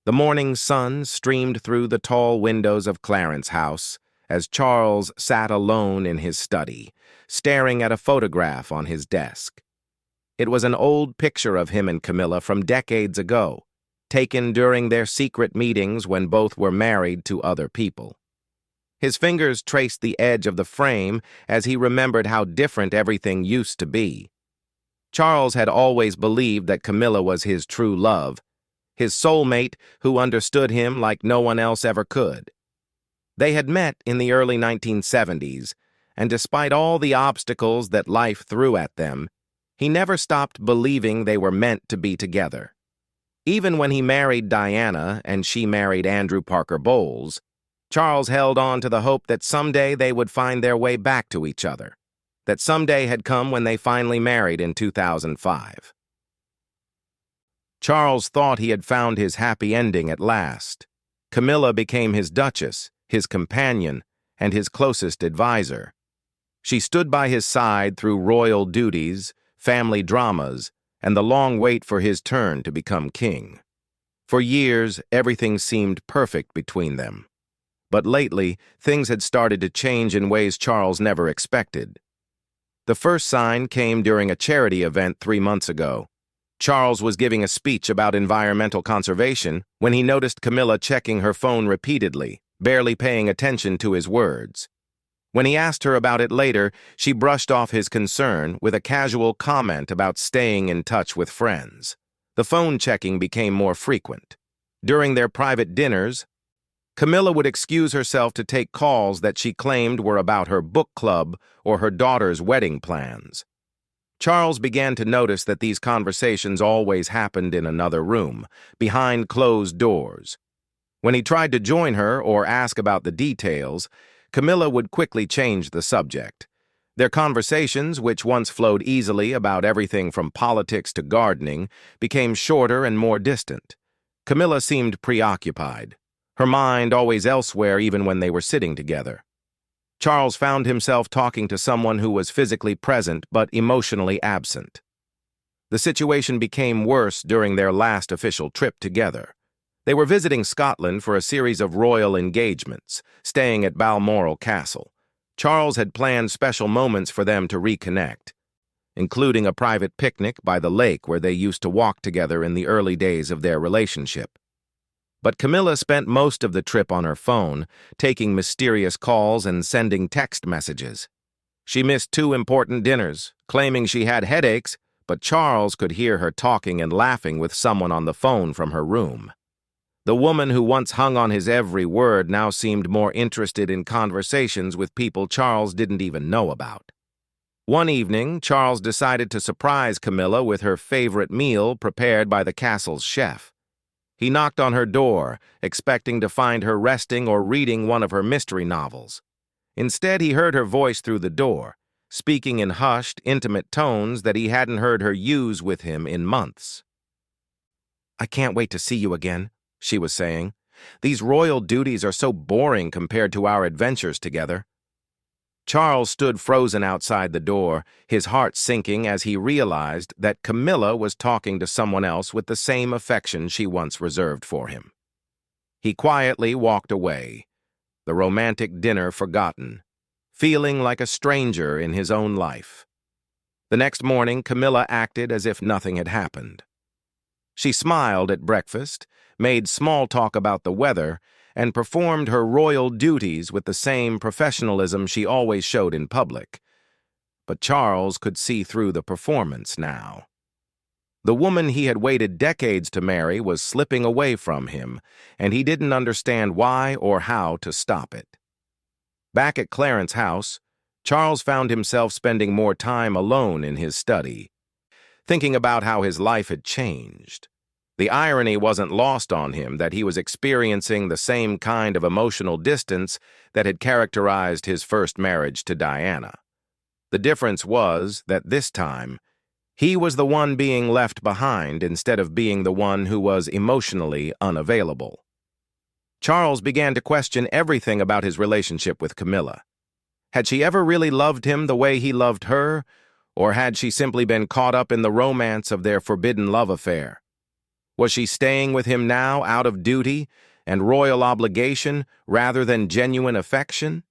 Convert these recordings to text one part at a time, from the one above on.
The morning sun streamed through the tall windows of Clarence's house as Charles sat alone in his study, staring at a photograph on his desk. It was an old picture of him and Camilla from decades ago, taken during their secret meetings when both were married to other people. His fingers traced the edge of the frame as he remembered how different everything used to be. Charles had always believed that Camilla was his true love, his soulmate who understood him like no one else ever could. They had met in the early 1970s, and despite all the obstacles that life threw at them, he never stopped believing they were meant to be together. Even when he married Diana and she married Andrew Parker Bowles, Charles held on to the hope that someday they would find their way back to each other, that someday had come when they finally married in 2005. Charles thought he had found his happy ending at last. Camilla became his duchess, his companion, and his closest advisor. She stood by his side through royal duties, family dramas, and the long wait for his turn to become king. For years, everything seemed perfect between them. But lately, things had started to change in ways Charles never expected. The first sign came during a charity event 3 months ago. Charles was giving a speech about environmental conservation when he noticed Camilla checking her phone repeatedly, barely paying attention to his words. When he asked her about it later, she brushed off his concern with a casual comment about staying in touch with friends. The phone checking became more frequent. During their private dinners, Camilla would excuse herself to take calls that she claimed were about her book club or her daughter's wedding plans. Charles began to notice that these conversations always happened in another room, behind closed doors. When he tried to join her or ask about the details, Camilla would quickly change the subject. Their conversations, which once flowed easily about everything from politics to gardening, became shorter and more distant. Camilla seemed preoccupied, her mind always elsewhere even when they were sitting together. Charles found himself talking to someone who was physically present but emotionally absent. The situation became worse during their last official trip together. They were visiting Scotland for a series of royal engagements, staying at Balmoral Castle. Charles had planned special moments for them to reconnect, including a private picnic by the lake where they used to walk together in the early days of their relationship. But Camilla spent most of the trip on her phone, taking mysterious calls and sending text messages. She missed 2 important dinners, claiming she had headaches, but Charles could hear her talking and laughing with someone on the phone from her room. The woman who once hung on his every word now seemed more interested in conversations with people Charles didn't even know about. One evening, Charles decided to surprise Camilla with her favorite meal prepared by the castle's chef. He knocked on her door, expecting to find her resting or reading one of her mystery novels. Instead, he heard her voice through the door, speaking in hushed, intimate tones that he hadn't heard her use with him in months. "I can't wait to see you again," she was saying. "These royal duties are so boring compared to our adventures together." Charles stood frozen outside the door, his heart sinking as he realized that Camilla was talking to someone else with the same affection she once reserved for him. He quietly walked away, the romantic dinner forgotten, feeling like a stranger in his own life. The next morning, Camilla acted as if nothing had happened. She smiled at breakfast, made small talk about the weather, and performed her royal duties with the same professionalism she always showed in public. But Charles could see through the performance now. The woman he had waited decades to marry was slipping away from him, and he didn't understand why or how to stop it. Back at Clarence's house, Charles found himself spending more time alone in his study, thinking about how his life had changed. The irony wasn't lost on him that he was experiencing the same kind of emotional distance that had characterized his first marriage to Diana. The difference was that this time, he was the one being left behind instead of being the one who was emotionally unavailable. Charles began to question everything about his relationship with Camilla. Had she ever really loved him the way he loved her, or had she simply been caught up in the romance of their forbidden love affair? Was she staying with him now out of duty and royal obligation rather than genuine affection?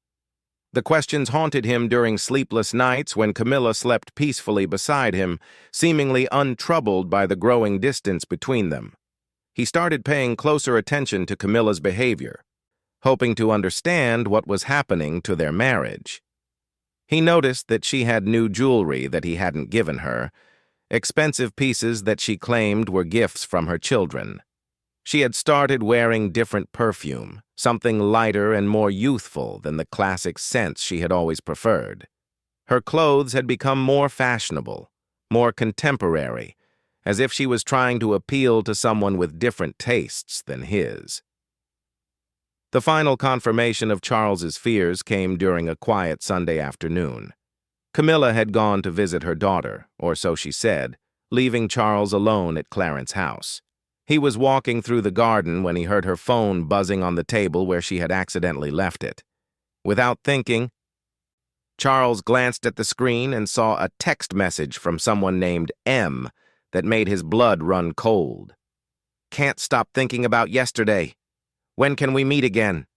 The questions haunted him during sleepless nights when Camilla slept peacefully beside him, seemingly untroubled by the growing distance between them. He started paying closer attention to Camilla's behavior, hoping to understand what was happening to their marriage. He noticed that she had new jewelry that he hadn't given her, expensive pieces that she claimed were gifts from her children. She had started wearing different perfume, something lighter and more youthful than the classic scents she had always preferred. Her clothes had become more fashionable, more contemporary, as if she was trying to appeal to someone with different tastes than his. The final confirmation of Charles's fears came during a quiet Sunday afternoon. Camilla had gone to visit her daughter, or so she said, leaving Charles alone at Clarence's house. He was walking through the garden when he heard her phone buzzing on the table where she had accidentally left it. Without thinking, Charles glanced at the screen and saw a text message from someone named M that made his blood run cold. "Can't stop thinking about yesterday. When can we meet again?"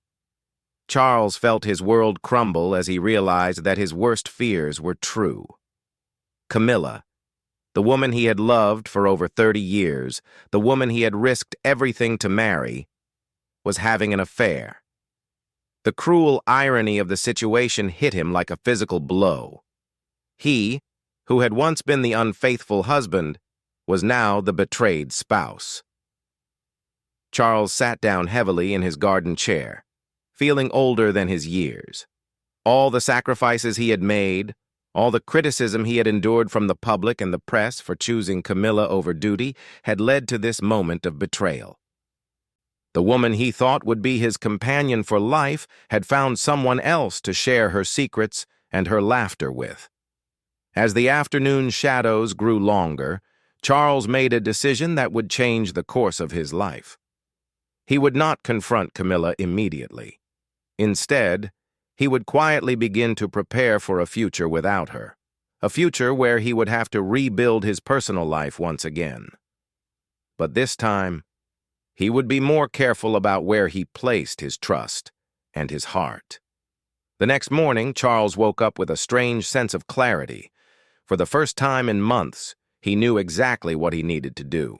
Charles felt his world crumble as he realized that his worst fears were true. Camilla, the woman he had loved for over 30 years, the woman he had risked everything to marry, was having an affair. The cruel irony of the situation hit him like a physical blow. He, who had once been the unfaithful husband, was now the betrayed spouse. Charles sat down heavily in his garden chair, feeling older than his years. All the sacrifices he had made, all the criticism he had endured from the public and the press for choosing Camilla over duty had led to this moment of betrayal. The woman he thought would be his companion for life had found someone else to share her secrets and her laughter with. As the afternoon shadows grew longer, Charles made a decision that would change the course of his life. He would not confront Camilla immediately. Instead, he would quietly begin to prepare for a future without her, a future where he would have to rebuild his personal life once again. But this time, he would be more careful about where he placed his trust and his heart. The next morning, Charles woke up with a strange sense of clarity. For the first time in months, he knew exactly what he needed to do.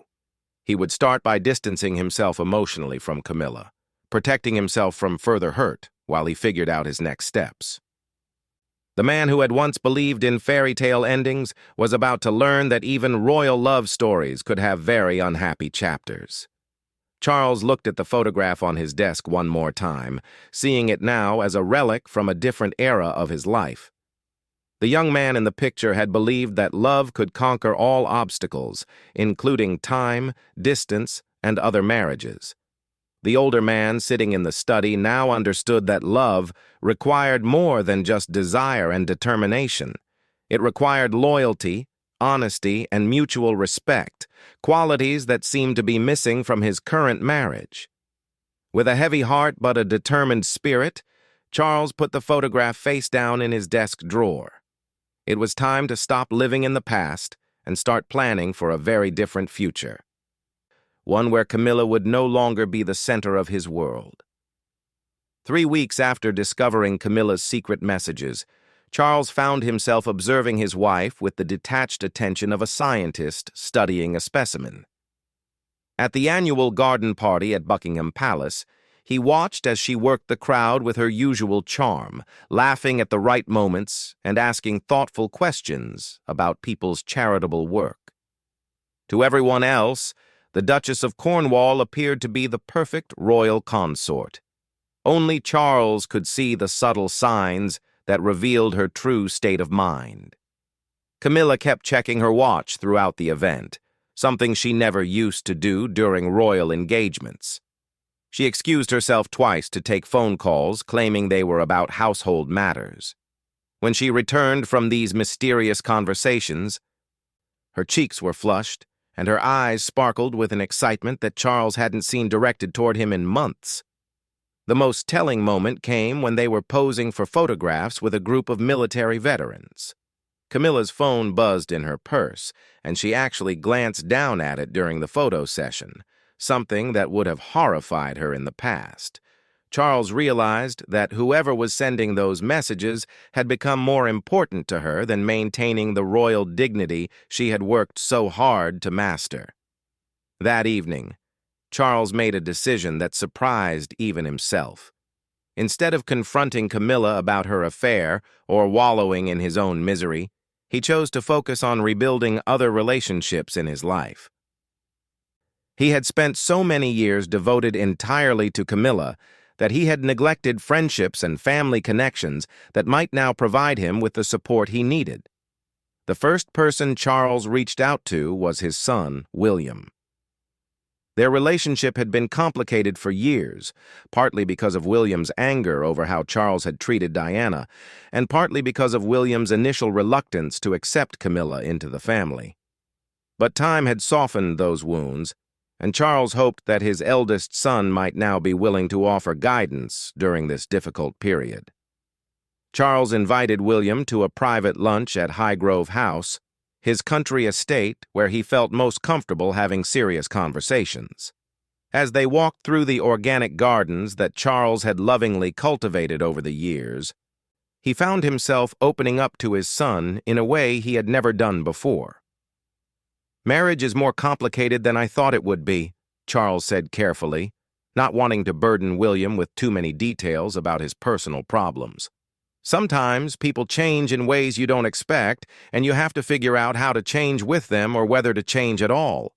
He would start by distancing himself emotionally from Camilla, protecting himself from further hurt while he figured out his next steps. The man who had once believed in fairy tale endings was about to learn that even royal love stories could have very unhappy chapters. Charles looked at the photograph on his desk one more time, seeing it now as a relic from a different era of his life. The young man in the picture had believed that love could conquer all obstacles, including time, distance, and other marriages. The older man sitting in the study now understood that love required more than just desire and determination. It required loyalty, honesty, and mutual respect, qualities that seemed to be missing from his current marriage. With a heavy heart but a determined spirit, Charles put the photograph face down in his desk drawer. It was time to stop living in the past and start planning for a very different future. One where Camilla would no longer be the center of his world. 3 weeks after discovering Camilla's secret messages, Charles found himself observing his wife with the detached attention of a scientist studying a specimen. At the annual garden party at Buckingham Palace, he watched as she worked the crowd with her usual charm, laughing at the right moments and asking thoughtful questions about people's charitable work. To everyone else, the Duchess of Cornwall appeared to be the perfect royal consort. Only Charles could see the subtle signs that revealed her true state of mind. Camilla kept checking her watch throughout the event, something she never used to do during royal engagements. She excused herself twice to take phone calls, claiming they were about household matters. When she returned from these mysterious conversations, her cheeks were flushed, and her eyes sparkled with an excitement that Charles hadn't seen directed toward him in months. The most telling moment came when they were posing for photographs with a group of military veterans. Camilla's phone buzzed in her purse, and she actually glanced down at it during the photo session, something that would have horrified her in the past. Charles realized that whoever was sending those messages had become more important to her than maintaining the royal dignity she had worked so hard to master. That evening, Charles made a decision that surprised even himself. Instead of confronting Camilla about her affair or wallowing in his own misery, he chose to focus on rebuilding other relationships in his life. He had spent so many years devoted entirely to Camilla that he had neglected friendships and family connections that might now provide him with the support he needed. The first person Charles reached out to was his son, William. Their relationship had been complicated for years, partly because of William's anger over how Charles had treated Diana, and partly because of William's initial reluctance to accept Camilla into the family. But time had softened those wounds, and Charles hoped that his eldest son might now be willing to offer guidance during this difficult period. Charles invited William to a private lunch at Highgrove House, his country estate where he felt most comfortable having serious conversations. As they walked through the organic gardens that Charles had lovingly cultivated over the years, he found himself opening up to his son in a way he had never done before. "Marriage is more complicated than I thought it would be," Charles said carefully, not wanting to burden William with too many details about his personal problems. "Sometimes people change in ways you don't expect, and you have to figure out how to change with them or whether to change at all."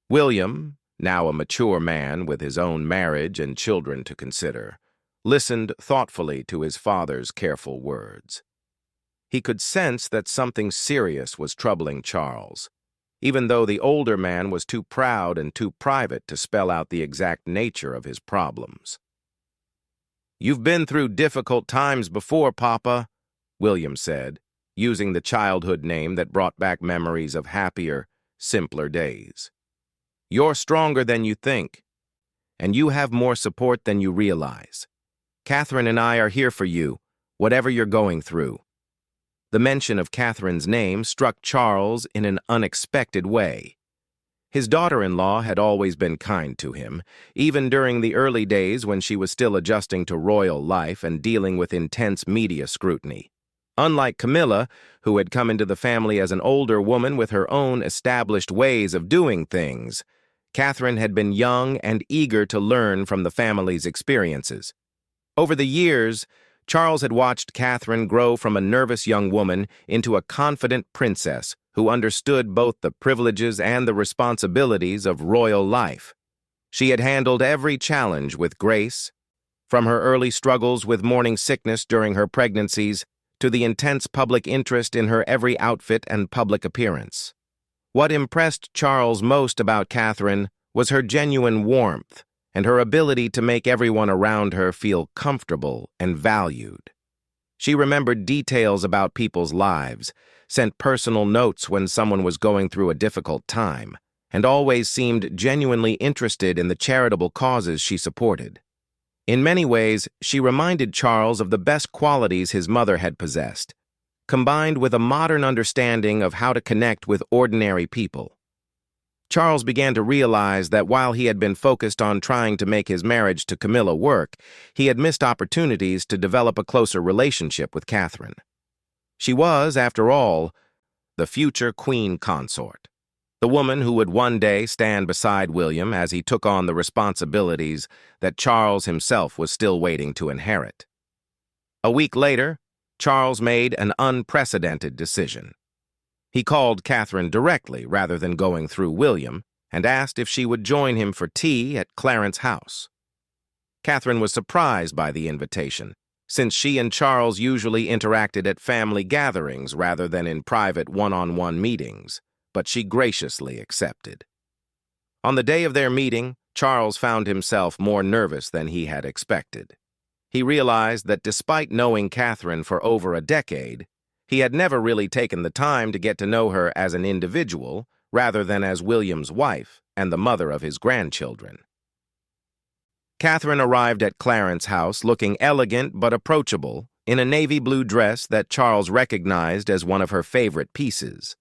William, now a mature man with his own marriage and children to consider, listened thoughtfully to his father's careful words. He could sense that something serious was troubling Charles, even though the older man was too proud and too private to spell out the exact nature of his problems. "You've been through difficult times before, Papa," William said, using the childhood name that brought back memories of happier, simpler days. "You're stronger than you think, and you have more support than you realize. Catherine and I are here for you, whatever you're going through." The mention of Catherine's name struck Charles in an unexpected way. His daughter-in-law had always been kind to him, even during the early days when she was still adjusting to royal life and dealing with intense media scrutiny. Unlike Camilla, who had come into the family as an older woman with her own established ways of doing things, Catherine had been young and eager to learn from the family's experiences. Over the years, Charles had watched Catherine grow from a nervous young woman into a confident princess who understood both the privileges and the responsibilities of royal life. She had handled every challenge with grace, from her early struggles with morning sickness during her pregnancies to the intense public interest in her every outfit and public appearance. What impressed Charles most about Catherine was her genuine warmth and her ability to make everyone around her feel comfortable and valued. She remembered details about people's lives, sent personal notes when someone was going through a difficult time, and always seemed genuinely interested in the charitable causes she supported. In many ways, she reminded Charles of the best qualities his mother had possessed, combined with a modern understanding of how to connect with ordinary people. Charles began to realize that while he had been focused on trying to make his marriage to Camilla work, he had missed opportunities to develop a closer relationship with Catherine. She was, after all, the future queen consort, the woman who would one day stand beside William as he took on the responsibilities that Charles himself was still waiting to inherit. A week later, Charles made an unprecedented decision. He called Catherine directly rather than going through William and asked if she would join him for tea at Clarence's house. Catherine was surprised by the invitation, since she and Charles usually interacted at family gatherings rather than in private one-on-one meetings, but she graciously accepted. On the day of their meeting, Charles found himself more nervous than he had expected. He realized that despite knowing Catherine for over a decade, he had never really taken the time to get to know her as an individual rather than as William's wife and the mother of his grandchildren. Catherine arrived at Clarence's house looking elegant but approachable in a navy blue dress that Charles recognized as one of her favorite pieces.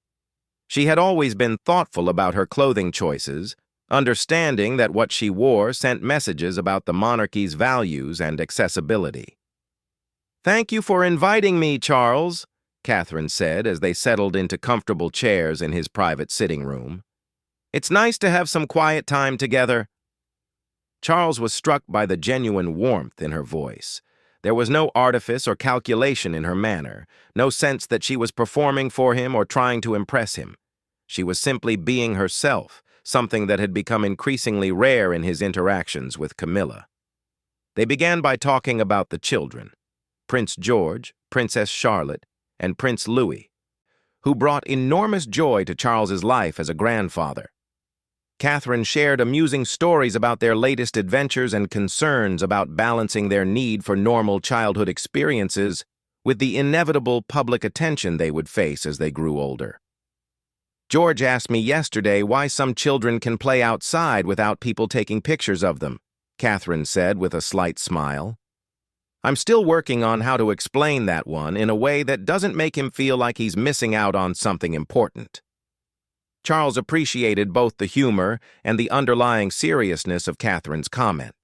She had always been thoughtful about her clothing choices, understanding that what she wore sent messages about the monarchy's values and accessibility. "Thank you for inviting me, Charles," Catherine said as they settled into comfortable chairs in his private sitting room. "It's nice to have some quiet time together." Charles was struck by the genuine warmth in her voice. There was no artifice or calculation in her manner, no sense that she was performing for him or trying to impress him. She was simply being herself, something that had become increasingly rare in his interactions with Camilla. They began by talking about the children, Prince George, Princess Charlotte, and Prince Louis, who brought enormous joy to Charles's life as a grandfather. Catherine shared amusing stories about their latest adventures and concerns about balancing their need for normal childhood experiences with the inevitable public attention they would face as they grew older. "George asked me yesterday why some children can play outside without people taking pictures of them," Catherine said with a slight smile. "I'm still working on how to explain that one in a way that doesn't make him feel like he's missing out on something important." Charles appreciated both the humor and the underlying seriousness of Catherine's comment.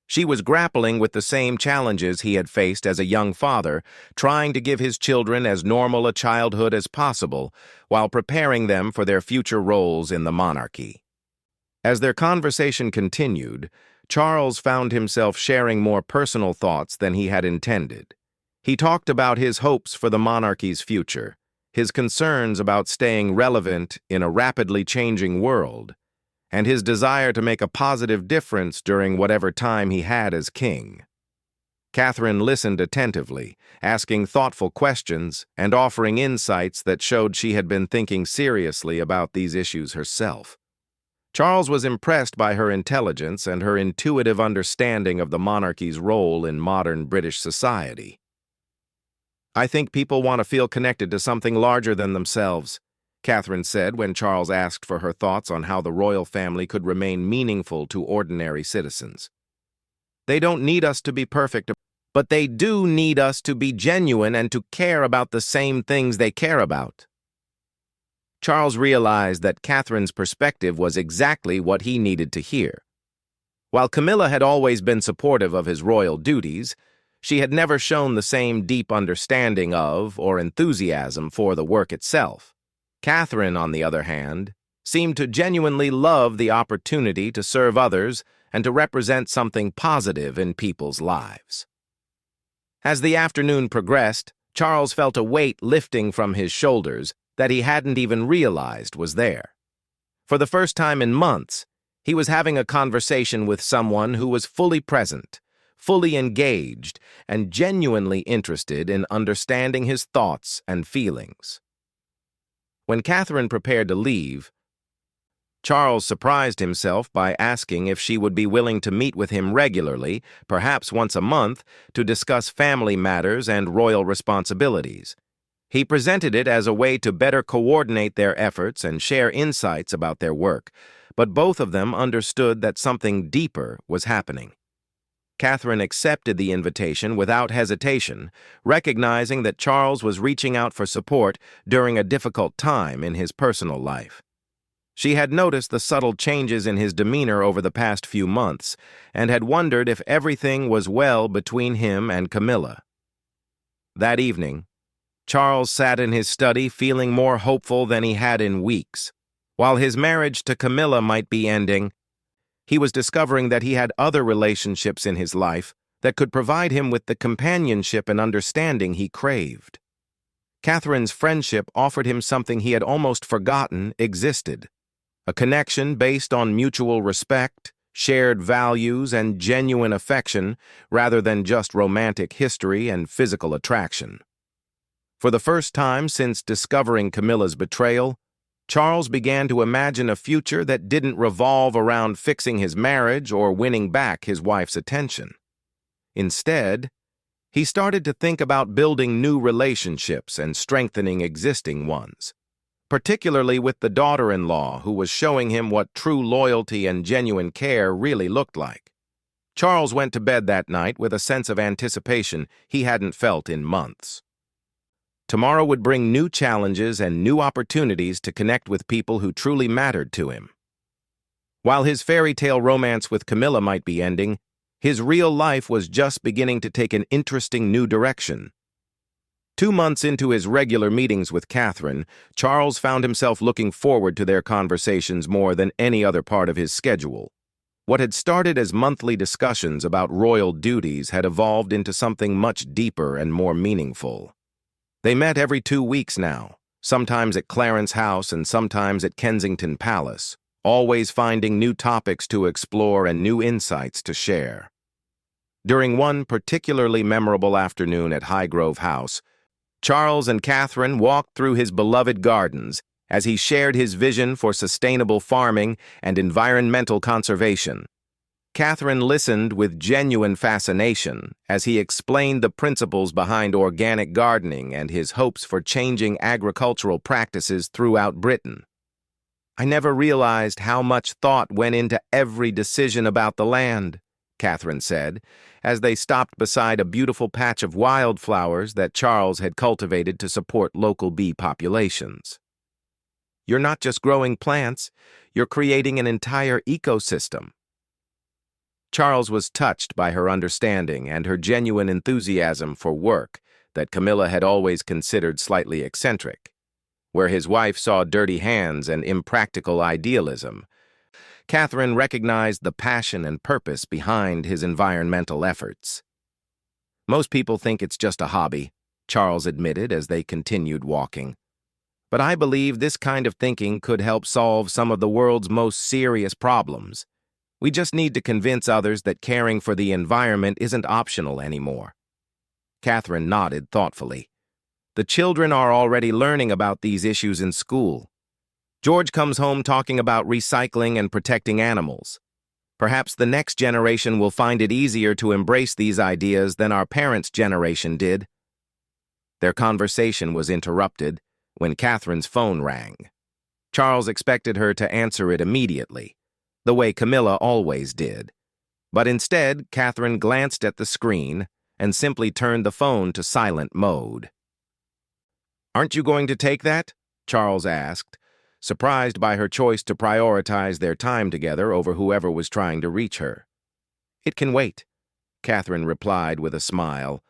She was grappling with the same challenges he had faced as a young father, trying to give his children as normal a childhood as possible while preparing them for their future roles in the monarchy. As their conversation continued, Charles found himself sharing more personal thoughts than he had intended. He talked about his hopes for the monarchy's future, his concerns about staying relevant in a rapidly changing world, and his desire to make a positive difference during whatever time he had as king. Catherine listened attentively, asking thoughtful questions and offering insights that showed she had been thinking seriously about these issues herself. Charles was impressed by her intelligence and her intuitive understanding of the monarchy's role in modern British society. "I think people want to feel connected to something larger than themselves," Catherine said when Charles asked for her thoughts on how the royal family could remain meaningful to ordinary citizens. "They don't need us to be perfect, but they do need us to be genuine and to care about the same things they care about." Charles realized that Catherine's perspective was exactly what he needed to hear. While Camilla had always been supportive of his royal duties, she had never shown the same deep understanding of or enthusiasm for the work itself. Catherine, on the other hand, seemed to genuinely love the opportunity to serve others and to represent something positive in people's lives. As the afternoon progressed, Charles felt a weight lifting from his shoulders that he hadn't even realized was there. For the first time in months, he was having a conversation with someone who was fully present, fully engaged, and genuinely interested in understanding his thoughts and feelings. When Catherine prepared to leave, Charles surprised himself by asking if she would be willing to meet with him regularly, perhaps once a month, to discuss family matters and royal responsibilities. He presented it as a way to better coordinate their efforts and share insights about their work, but both of them understood that something deeper was happening. Catherine accepted the invitation without hesitation, recognizing that Charles was reaching out for support during a difficult time in his personal life. She had noticed the subtle changes in his demeanor over the past few months and had wondered if everything was well between him and Camilla. That evening, Charles sat in his study feeling more hopeful than he had in weeks. While his marriage to Camilla might be ending, he was discovering that he had other relationships in his life that could provide him with the companionship and understanding he craved. Catherine's friendship offered him something he had almost forgotten existed, a connection based on mutual respect, shared values, and genuine affection rather than just romantic history and physical attraction. For the first time since discovering Camilla's betrayal, Charles began to imagine a future that didn't revolve around fixing his marriage or winning back his wife's attention. Instead, he started to think about building new relationships and strengthening existing ones, particularly with the daughter-in-law who was showing him what true loyalty and genuine care really looked like. Charles went to bed that night with a sense of anticipation he hadn't felt in months. Tomorrow would bring new challenges and new opportunities to connect with people who truly mattered to him. While his fairy tale romance with Camilla might be ending, his real life was just beginning to take an interesting new direction. 2 months into his regular meetings with Catherine, Charles found himself looking forward to their conversations more than any other part of his schedule. What had started as monthly discussions about royal duties had evolved into something much deeper and more meaningful. They met every 2 weeks now, sometimes at Clarence House and sometimes at Kensington Palace, always finding new topics to explore and new insights to share. During one particularly memorable afternoon at Highgrove House, Charles and Catherine walked through his beloved gardens as he shared his vision for sustainable farming and environmental conservation. Catherine listened with genuine fascination as he explained the principles behind organic gardening and his hopes for changing agricultural practices throughout Britain. "I never realized how much thought went into every decision about the land," Catherine said, as they stopped beside a beautiful patch of wildflowers that Charles had cultivated to support local bee populations. "You're not just growing plants, you're creating an entire ecosystem." Charles was touched by her understanding and her genuine enthusiasm for work that Camilla had always considered slightly eccentric. Where his wife saw dirty hands and impractical idealism, Catherine recognized the passion and purpose behind his environmental efforts. "Most people think it's just a hobby," Charles admitted as they continued walking. "But I believe this kind of thinking could help solve some of the world's most serious problems. We just need to convince others that caring for the environment isn't optional anymore." Catherine nodded thoughtfully. "The children are already learning about these issues in school. George comes home talking about recycling and protecting animals. Perhaps the next generation will find it easier to embrace these ideas than our parents' generation did." Their conversation was interrupted when Catherine's phone rang. Charles expected her to answer it immediately, the way Camilla always did. But instead, Catherine glanced at the screen and simply turned the phone to silent mode. "Aren't you going to take that?" Charles asked, surprised by her choice to prioritize their time together over whoever was trying to reach her. "It can wait," Catherine replied with a smile.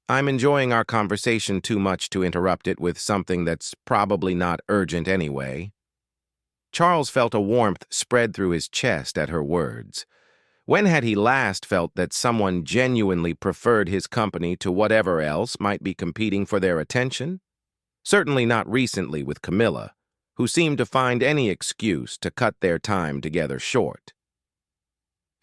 "I'm enjoying our conversation too much to interrupt it with something that's probably not urgent anyway." Charles felt a warmth spread through his chest at her words. When had he last felt that someone genuinely preferred his company to whatever else might be competing for their attention? Certainly not recently with Camilla, who seemed to find any excuse to cut their time together short.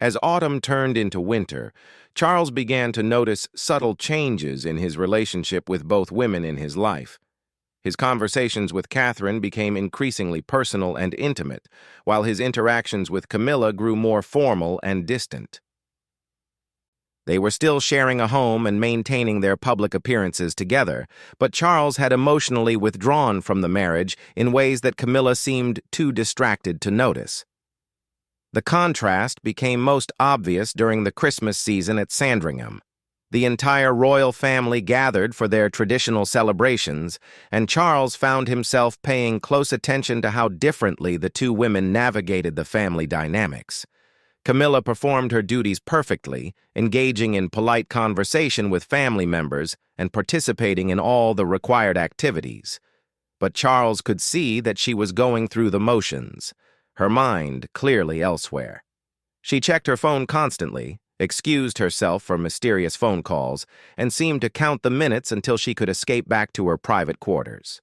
As autumn turned into winter, Charles began to notice subtle changes in his relationship with both women in his life. His conversations with Catherine became increasingly personal and intimate, while his interactions with Camilla grew more formal and distant. They were still sharing a home and maintaining their public appearances together, but Charles had emotionally withdrawn from the marriage in ways that Camilla seemed too distracted to notice. The contrast became most obvious during the Christmas season at Sandringham. The entire royal family gathered for their traditional celebrations, and Charles found himself paying close attention to how differently the two women navigated the family dynamics. Camilla performed her duties perfectly, engaging in polite conversation with family members and participating in all the required activities. But Charles could see that she was going through the motions, her mind clearly elsewhere. She checked her phone constantly, excused herself for mysterious phone calls, and seemed to count the minutes until she could escape back to her private quarters.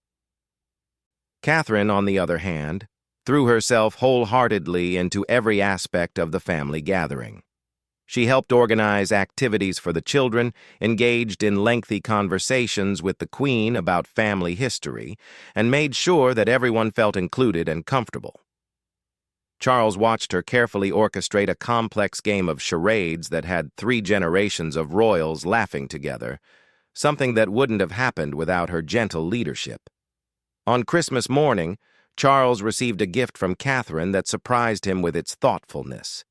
Catherine, on the other hand, threw herself wholeheartedly into every aspect of the family gathering. She helped organize activities for the children, engaged in lengthy conversations with the Queen about family history, and made sure that everyone felt included and comfortable. Charles watched her carefully orchestrate a complex game of charades that had 3 generations of royals laughing together, something that wouldn't have happened without her gentle leadership. On Christmas morning, Charles received a gift from Catherine that surprised him with its thoughtfulness.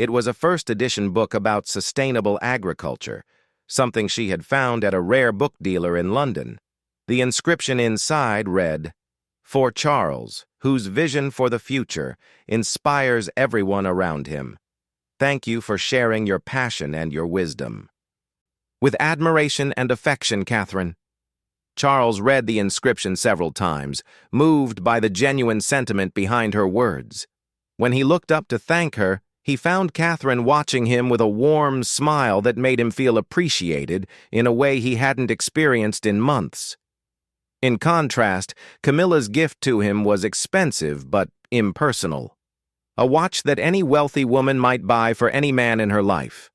It was a first-edition book about sustainable agriculture, something she had found at a rare book dealer in London. The inscription inside read, "For Charles, whose vision for the future inspires everyone around him. Thank you for sharing your passion and your wisdom." "With admiration and affection, Catherine." Charles read the inscription several times, moved by the genuine sentiment behind her words. When he looked up to thank her, he found Catherine watching him with a warm smile that made him feel appreciated in a way he hadn't experienced in months. In contrast, Camilla's gift to him was expensive but impersonal. A watch that any wealthy woman might buy for any man in her life.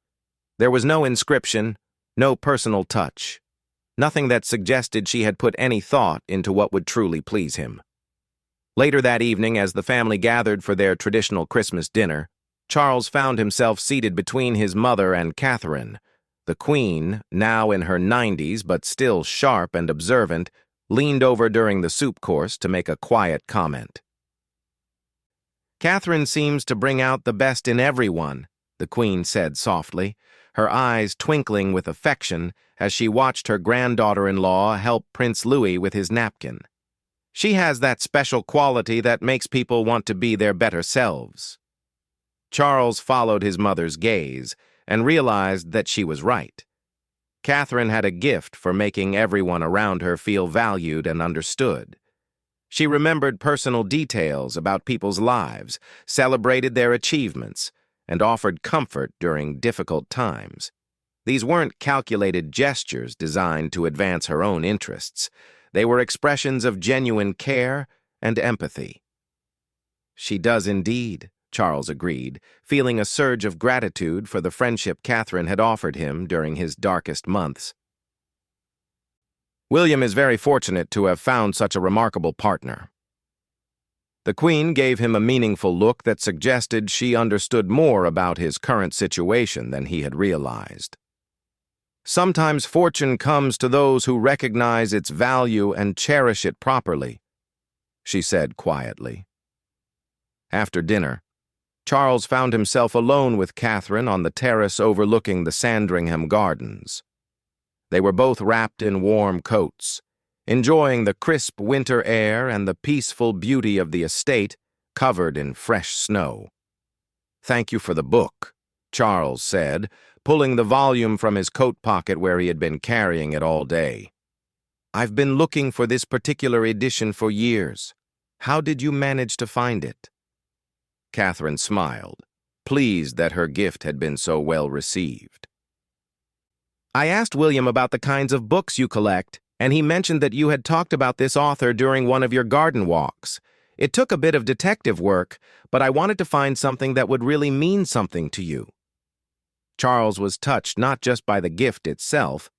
There was no inscription, no personal touch. Nothing that suggested she had put any thought into what would truly please him. Later that evening, as the family gathered for their traditional Christmas dinner, Charles found himself seated between his mother and Catherine. The Queen, now in her 90s but still sharp and observant, leaned over during the soup course to make a quiet comment. "Catherine seems to bring out the best in everyone," the Queen said softly, her eyes twinkling with affection as she watched her granddaughter-in-law help Prince Louis with his napkin. "She has that special quality that makes people want to be their better selves." Charles followed his mother's gaze and realized that she was right. Catherine had a gift for making everyone around her feel valued and understood. She remembered personal details about people's lives, celebrated their achievements, and offered comfort during difficult times. These weren't calculated gestures designed to advance her own interests. They were expressions of genuine care and empathy. "She does indeed," Charles agreed, feeling a surge of gratitude for the friendship Catherine had offered him during his darkest months. "William is very fortunate to have found such a remarkable partner." The Queen gave him a meaningful look that suggested she understood more about his current situation than he had realized. "Sometimes fortune comes to those who recognize its value and cherish it properly," she said quietly. After dinner, Charles found himself alone with Catherine on the terrace overlooking the Sandringham Gardens. They were both wrapped in warm coats, enjoying the crisp winter air and the peaceful beauty of the estate covered in fresh snow. "Thank you for the book," Charles said, pulling the volume from his coat pocket where he had been carrying it all day. "I've been looking for this particular edition for years. How did you manage to find it?" Catherine smiled, pleased that her gift had been so well received. "I asked William about the kinds of books you collect, and he mentioned that you had talked about this author during one of your garden walks. It took a bit of detective work, but I wanted to find something that would really mean something to you." Charles was touched not just by the gift itself,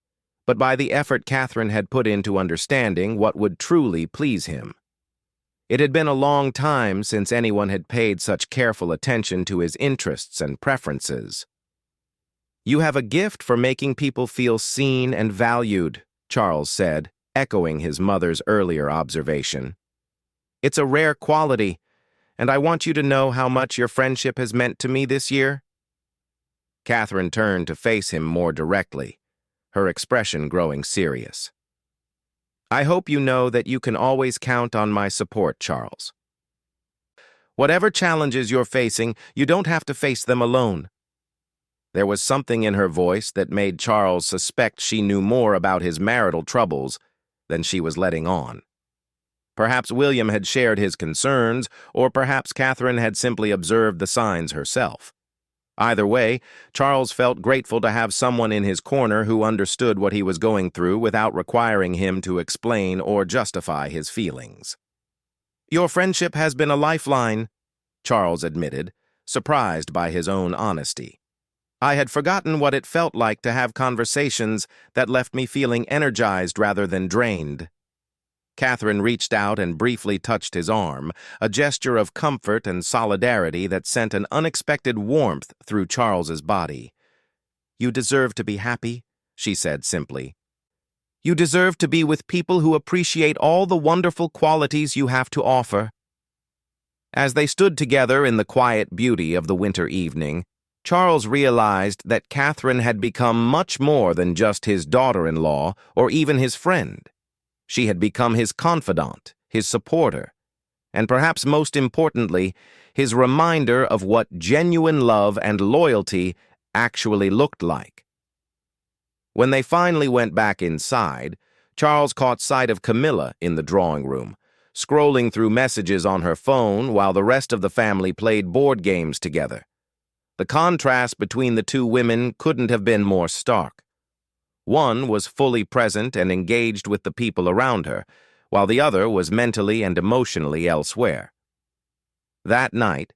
but by the effort Catherine had put into understanding what would truly please him. It had been a long time since anyone had paid such careful attention to his interests and preferences. "You have a gift for making people feel seen and valued," Charles said, echoing his mother's earlier observation. "It's a rare quality, and I want you to know how much your friendship has meant to me this year." Catherine turned to face him more directly, her expression growing serious. "I hope you know that you can always count on my support, Charles. Whatever challenges you're facing, you don't have to face them alone." There was something in her voice that made Charles suspect she knew more about his marital troubles than she was letting on. Perhaps William had shared his concerns, or perhaps Catherine had simply observed the signs herself. Either way, Charles felt grateful to have someone in his corner who understood what he was going through without requiring him to explain or justify his feelings. "Your friendship has been a lifeline," Charles admitted, surprised by his own honesty. "I had forgotten what it felt like to have conversations that left me feeling energized rather than drained." Catherine reached out and briefly touched his arm, a gesture of comfort and solidarity that sent an unexpected warmth through Charles's body. "You deserve to be happy," she said simply. "You deserve to be with people who appreciate all the wonderful qualities you have to offer." As they stood together in the quiet beauty of the winter evening, Charles realized that Catherine had become much more than just his daughter-in-law or even his friend. She had become his confidant, his supporter, and perhaps most importantly, his reminder of what genuine love and loyalty actually looked like. When they finally went back inside, Charles caught sight of Camilla in the drawing room, scrolling through messages on her phone while the rest of the family played board games together. The contrast between the two women couldn't have been more stark. One was fully present and engaged with the people around her, while the other was mentally and emotionally elsewhere. That night,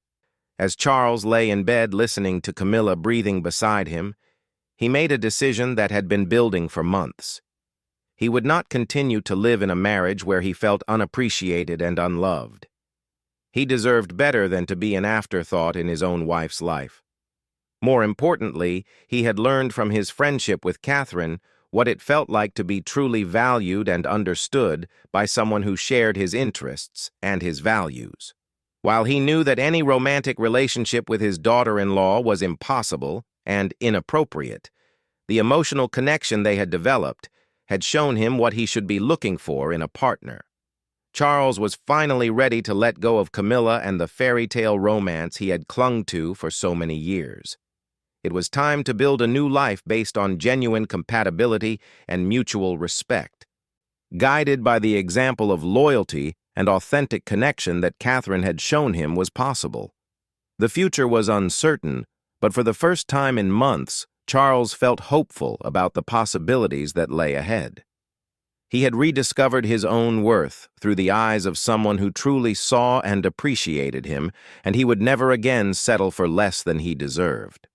as Charles lay in bed listening to Camilla breathing beside him, he made a decision that had been building for months. He would not continue to live in a marriage where he felt unappreciated and unloved. He deserved better than to be an afterthought in his own wife's life. More importantly, he had learned from his friendship with Catherine what it felt like to be truly valued and understood by someone who shared his interests and his values. While he knew that any romantic relationship with his daughter-in-law was impossible and inappropriate, the emotional connection they had developed had shown him what he should be looking for in a partner. Charles was finally ready to let go of Camilla and the fairy tale romance he had clung to for so many years. It was time to build a new life based on genuine compatibility and mutual respect. Guided by the example of loyalty and authentic connection that Catherine had shown him was possible. The future was uncertain, but for the first time in months, Charles felt hopeful about the possibilities that lay ahead. He had rediscovered his own worth through the eyes of someone who truly saw and appreciated him, and he would never again settle for less than he deserved.